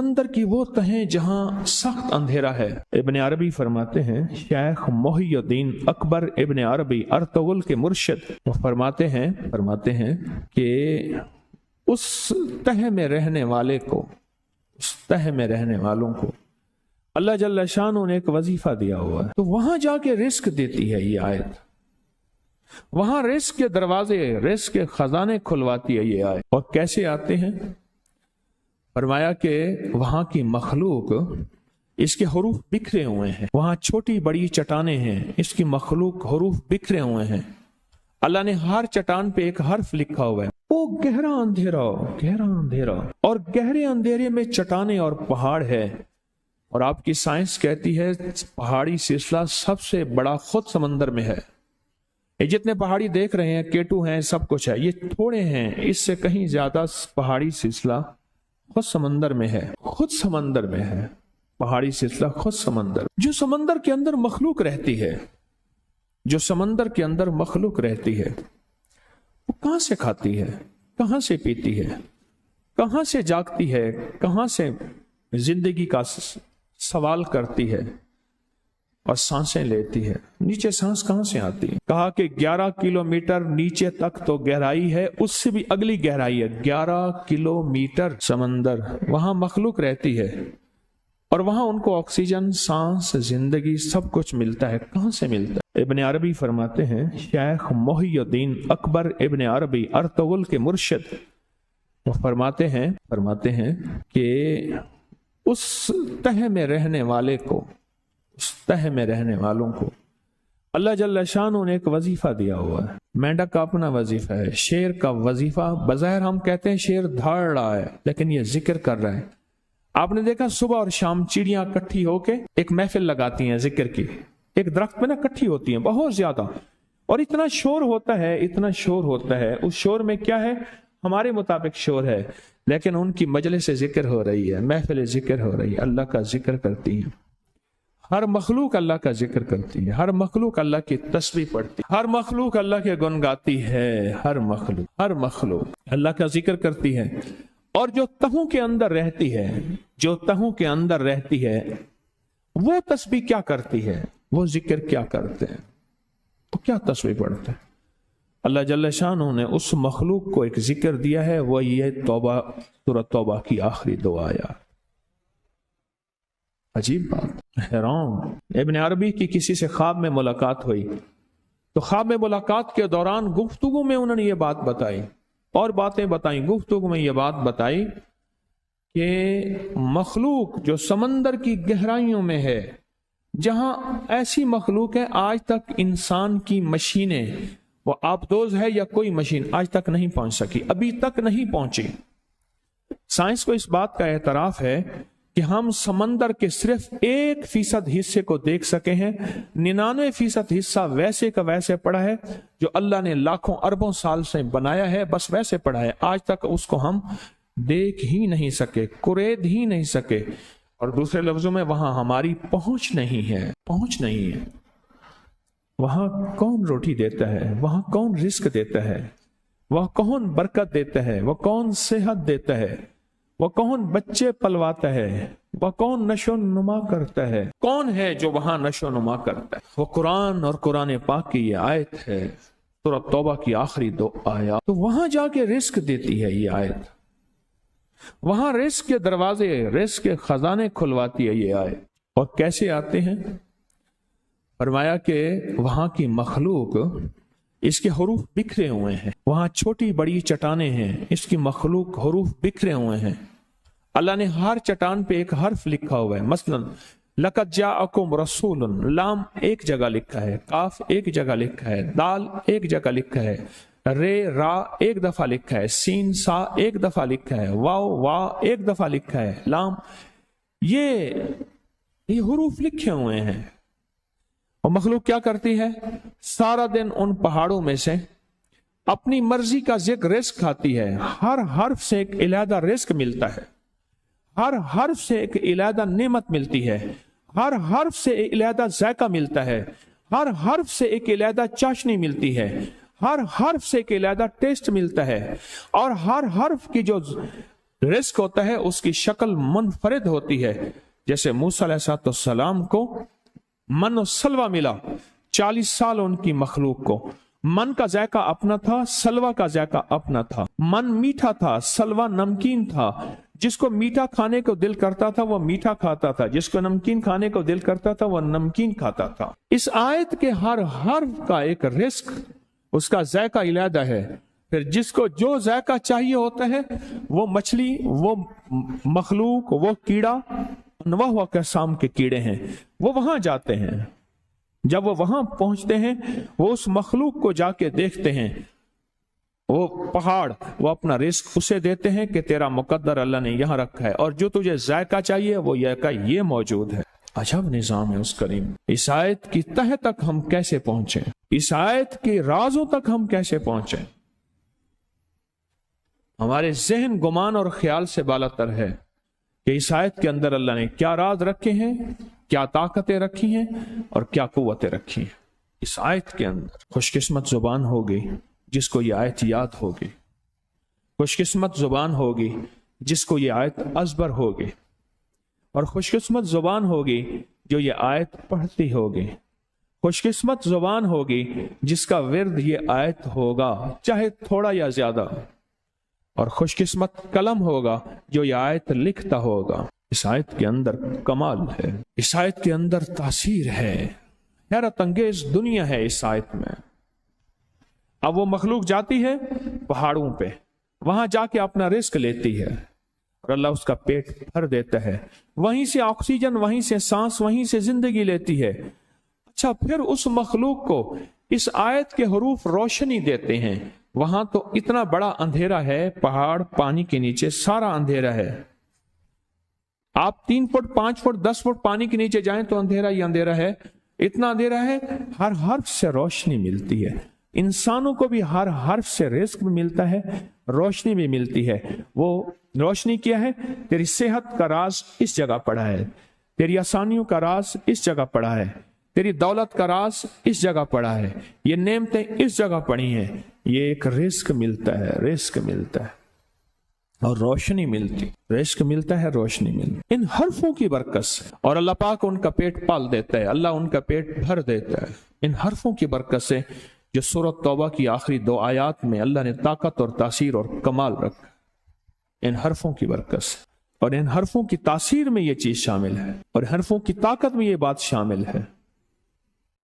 اندر کی وہ تہیں جہاں سخت اندھیرا ہے۔ ابن عربی فرماتے ہیں، شیخ محی الدین اکبر ابن عربی ارطغرل کے مرشد، وہ فرماتے ہیں کہ اس تہ میں رہنے والے کو، اس تہ میں رہنے والوں کو اللہ جل شانہ نے ایک وظیفہ دیا ہوا ہے، تو وہاں جا کے رزق دیتی ہے یہ آیت، وہاں رزق کے دروازے، رزق کے خزانے کھلواتی ہے یہ آیت۔ اور کیسے آتے ہیں؟ فرمایا کہ وہاں کی مخلوق، اس کے حروف بکھرے ہوئے ہیں، وہاں چھوٹی بڑی چٹانیں ہیں، اس کی مخلوق حروف بکھرے ہوئے ہیں، اللہ نے ہر چٹان پہ ایک حرف لکھا ہوا ہے، وہ گہرا اندھیرا، گہرا اندھیرا، اور گہرے اندھیرے میں چٹانیں اور پہاڑ ہے۔ اور آپ کی سائنس کہتی ہے پہاڑی سلسلہ سب سے بڑا خود سمندر میں ہے۔ یہ جتنے پہاڑی دیکھ رہے ہیں، کیٹو ہیں، سب کچھ ہے، یہ تھوڑے ہیں، اس سے کہیں زیادہ پہاڑی سلسلہ خود سمندر میں ہے، خود سمندر میں ہے، پہاڑی سلسلہ خود سمندر، جو سمندر کے اندر مخلوق رہتی ہے، جو سمندر کے اندر مخلوق رہتی ہے، وہ کہاں سے کھاتی ہے، کہاں سے پیتی ہے، کہاں سے جاگتی ہے، کہاں سے زندگی کا سوال کرتی ہے اور سانسیں لیتی ہے، نیچے سانس کہاں سے آتی ہے؟ کہا کہ 11 کلومیٹر نیچے تک تو گہرائی ہے، اس سے بھی اگلی گہرائی ہے، 11 کلومیٹر سمندر، وہاں مخلوق رہتی ہے، اور وہاں ان کو آکسیجن، سانس، زندگی سب کچھ ملتا ہے۔ کہاں سے ملتا ہے؟ ابن عربی فرماتے ہیں، شیخ محی الدین اکبر ابن عربی ارطغرل کے مرشد، وہ فرماتے ہیں کہ اس تہ میں رہنے والے کو، اس تہ میں رہنے والوں کو اللہ جل شانہ نے ایک وظیفہ دیا ہوا ہے۔ مینڈک کا اپنا وظیفہ ہے، شیر کا وظیفہ، بظاہر ہم کہتے ہیں شیر دھاڑ رہا ہے، لیکن یہ ذکر کر رہا ہے۔ آپ نے دیکھا صبح اور شام چڑیاں اکٹھی ہو کے ایک محفل لگاتی ہیں ذکر کی، ایک درخت پہ نا اکٹھی ہوتی ہیں بہت زیادہ، اور اتنا شور ہوتا ہے، اتنا شور ہوتا ہے، اس شور میں کیا ہے؟ ہمارے مطابق شور ہے، لیکن ان کی مجلس ذکر ہو رہی ہے، محفل ذکر ہو رہی ہے، اللہ کا ذکر کرتی ہیں، ہر مخلوق اللہ کا ذکر کرتی ہے، ہر مخلوق اللہ کی تسبیح پڑھتی ہے، ہر مخلوق اللہ کے گن گاتی ہے، ہر مخلوق اللہ کا ذکر کرتی ہے۔ اور جو تہوں کے اندر رہتی ہے، جو تہوں کے اندر رہتی ہے، وہ تسبیح کیا کرتی ہے، وہ ذکر کیا کرتے ہیں، وہ کیا تسبیح پڑھتے ہیں؟ اللہ جل شانہ نے اس مخلوق کو ایک ذکر دیا ہے، وہ یہ توبہ، سورۃ توبہ کی آخری دو آیات۔ عجیب بات، حیران۔ ابن عربی کی کسی سے خواب میں ملاقات ہوئی، تو خواب میں ملاقات کے دوران گفتگو میں انہوں نے یہ بات بتائی، اور باتیں بتائیں، گفتگو میں یہ بات بتائی کہ مخلوق جو سمندر کی گہرائیوں میں ہے، جہاں ایسی مخلوق ہے آج تک انسان کی مشینیں، وہ آبدوز ہے یا کوئی مشین، آج تک نہیں پہنچ سکی، ابھی تک نہیں پہنچی۔ سائنس کو اس بات کا اعتراف ہے کہ ہم سمندر کے صرف 1% حصے کو دیکھ سکے ہیں، 99% حصہ ویسے کا ویسے پڑا ہے جو اللہ نے لاکھوں اربوں سال سے بنایا ہے، بس ویسے پڑا ہے، آج تک اس کو ہم دیکھ ہی نہیں سکے، قرید ہی نہیں سکے، اور دوسرے لفظوں میں وہاں ہماری پہنچ نہیں ہے۔ وہاں کون روٹی دیتا ہے، وہاں کون رزق دیتا ہے، وہ کون برکت دیتا ہے، وہ کون صحت دیتا ہے، وہ کون بچے پلواتا ہے، وہ کون نشو نما کرتا ہے، کون ہے جو وہاں نشو نما کرتا ہے؟ وہ قرآن اور قرآن پاک کی یہ آیت ہے، سورۃ توبہ کی آخری دو آیات۔ تو وہاں جا کے رزق دیتی ہے یہ آیت، وہاں رزق کے دروازے، رزق کے خزانے کھلواتی ہے یہ آیت۔ اور کیسے آتے ہیں؟ فرمایا کہ وہاں کی مخلوق، اس کے حروف بکھرے ہوئے ہیں، وہاں چھوٹی بڑی چٹانیں ہیں، اس کی مخلوق حروف بکھرے ہوئے ہیں، اللہ نے ہر چٹان پہ ایک حرف لکھا ہوا ہے۔ مثلا لقد جاءکم رسول، لام ایک جگہ لکھا ہے، کاف ایک جگہ لکھا ہے، دال ایک جگہ لکھا ہے، رے را ایک دفعہ لکھا ہے، سین سا ایک دفعہ لکھا ہے، واو وا ایک دفعہ لکھا ہے، لام، یہ حروف لکھے ہوئے ہیں۔ اور مخلوق کیا کرتی ہے؟ سارا دن ان پہاڑوں میں سے اپنی مرضی کا ذکر رزق کھاتی ہے، ہر حرف سے ایک علیحدہ رزق ملتا ہے، ہر حرف سے ایک علیحدہ نعمت ملتی ہے، ہر حرف سے ایک علیحدہ ذائقہ ملتا ہے، ہر حرف سے ایک علیحدہ چاشنی ملتی ہے، ہر حرف سے ایک علیحدہ ٹیسٹ ملتا ہے، اور ہر حرف کی جو رزق ہوتا ہے اس کی شکل منفرد ہوتی ہے، جیسے موسیٰ علیہ السلام کو من و سلوہ ملا، 40 سال ان کی مخلوق کو من کا ذائقہ اپنا تھا، سلوہ کا ذائقہ اپنا تھا۔ من میٹھا تھا، سلوہ نمکین تھا۔ جس کو میٹھا کھانے کو دل کرتا تھا وہ میٹھا کھاتا تھا، جس کو نمکین کھانے کو دل کرتا تھا وہ نمکین کھاتا تھا۔ اس آیت کے ہر حرف کا ایک رزق، اس کا ذائقہ علیحدہ ہے۔ پھر جس کو جو ذائقہ چاہیے ہوتا ہے، وہ مچھلی، وہ مخلوق، وہ کیڑا، انواع و اقسام کے کیڑے ہیں، وہ وہاں جاتے ہیں۔ جب وہ وہاں پہنچتے ہیں، وہ اس مخلوق کو جا کے دیکھتے ہیں، وہ پہاڑ، وہ اپنا رزق اسے دیتے ہیں کہ تیرا مقدر اللہ نے یہاں رکھا ہے، اور جو تجھے ذائقہ چاہیے وہ ذائقہ یہ موجود ہے۔ عجب نظام ہے اس کریم۔ اس آیت کی تہ تک ہم کیسے پہنچیں؟ اس آیت کے رازوں تک ہم کیسے پہنچیں؟ ہمارے ذہن گمان اور خیال سے بالا تر ہے کہ اس آیت کے اندر اللہ نے کیا راز رکھے ہیں، کیا طاقتیں رکھی ہیں اور کیا قوتیں رکھی ہیں۔ اس آیت کے اندر خوش قسمت زبان ہوگی جس کو یہ آیت یاد ہوگی، خوش قسمت زبان ہوگی جس کو یہ آیت ازبر ہوگی، اور خوش قسمت زبان ہوگی جو یہ آیت پڑھتی ہوگی، خوش قسمت زبان ہوگی جس کا ورد یہ آیت ہوگا چاہے تھوڑا یا زیادہ، اور خوش قسمت قلم ہوگا جو یہ آیت لکھتا ہوگا۔ اس آیت کے اندر کمال ہے، اس آیت کے اندر تاثیر ہے، حیرت انگیز دنیا ہے اس آیت میں۔ اب وہ مخلوق جاتی ہے پہاڑوں پہ، وہاں جا کے اپنا رزق لیتی ہے اور اللہ اس کا پیٹ بھر دیتا ہے، وہیں سے آکسیجن، وہیں سے سانس، وہیں سے زندگی لیتی ہے۔ اچھا، پھر اس مخلوق کو اس آیت کے حروف روشنی دیتے ہیں۔ وہاں تو اتنا بڑا اندھیرا ہے، پہاڑ، پانی کے نیچے سارا اندھیرا ہے۔ آپ 3 فٹ، 5 فٹ، 10 فٹ پانی کے نیچے جائیں تو اندھیرا ہی اندھیرا ہے، اتنا اندھیرا ہے۔ ہر حرف سے روشنی ملتی ہے، انسانوں کو بھی ہر حرف سے رزق بھی ملتا ہے، روشنی بھی ملتی ہے۔ وہ روشنی کیا ہے؟ تیری صحت کا راز اس جگہ پڑا ہے، تیری آسانیوں کا راز اس جگہ پڑا ہے، تیری دولت کا راز اس جگہ پڑا ہے، یہ نعمتیں اس جگہ پڑی ہیں۔ یہ ایک رزق ملتا ہے، رزق ملتا ہے اور روشنی ملتی، رزق ملتا ہے، روشنی ملتی ان حرفوں کی برکت سے، اور اللہ پاک ان کا پیٹ پال دیتا ہے، اللہ ان کا پیٹ بھر دیتا ہے ان حرفوں کی برکت سے، جو سورۃ توبہ کی آخری 2 آیات میں اللہ نے طاقت اور تاثیر اور کمال رکھا، ان حرفوں کی برکت سے۔ اور ان حرفوں کی تاثیر میں یہ چیز شامل ہے، اور حرفوں کی طاقت میں یہ بات شامل ہے۔